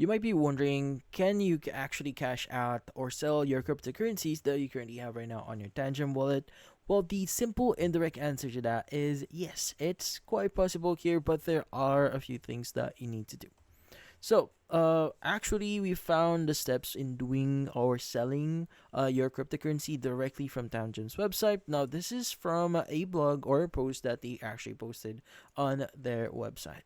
you might be wondering, can you actually cash out or sell your cryptocurrencies that you currently have right now on your Tangem wallet? Well, the simple indirect answer to that is yes, it's quite possible here, but there are a few things that you need to do. So, actually, we found the steps in doing or selling your cryptocurrency directly from Tangem's website. Now, this is from a blog or a post that they actually posted on their website.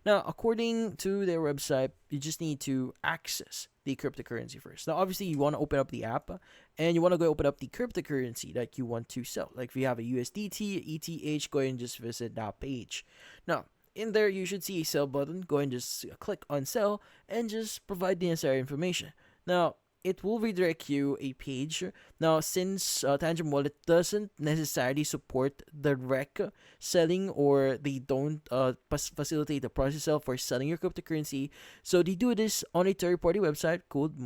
Now, according to their website, you just need to access the cryptocurrency first. Now, obviously, you want to open up the app and you want to go open up the cryptocurrency that you want to sell. Like if you have a USDT, ETH, go ahead and just visit that page. Now, in there, you should see a sell button. Go and just click on sell and just provide the necessary information. Now, it will redirect you a page. Now, since Tangent Wallet doesn't necessarily support direct selling, or they don't facilitate the process itself for selling your cryptocurrency, so they do this on a third-party website called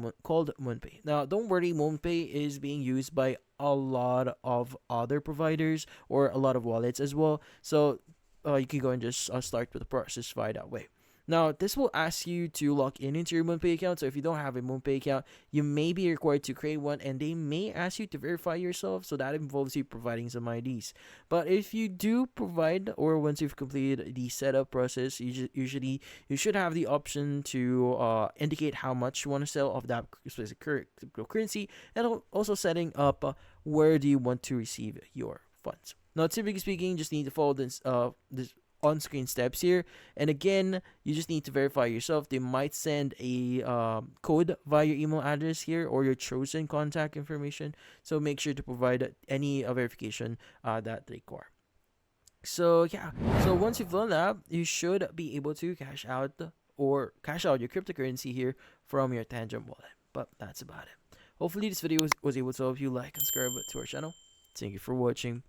MoonPay. Now, don't worry, MoonPay is being used by a lot of other providers or a lot of wallets as well. So you can go and just start with the process via that way. Now, this will ask you to log in into your MoonPay account. So if you don't have a MoonPay account, you may be required to create one, and they may ask you to verify yourself. So that involves you providing some IDs. But if you do provide, or once you've completed the setup process, usually you should have the option to indicate how much you want to sell of that specific cryptocurrency, and also setting up where do you want to receive your funds. Now, typically speaking, just need to follow this on-screen steps here. And again, you just need to verify yourself. They might send a code via your email address here or your chosen contact information. So make sure to provide any verification that they require. So yeah, so once you've done that, you should be able to cash out your cryptocurrency here from your Tangent wallet. But that's about it. Hopefully this video was able to help you. Like and subscribe to our channel. Thank you for watching.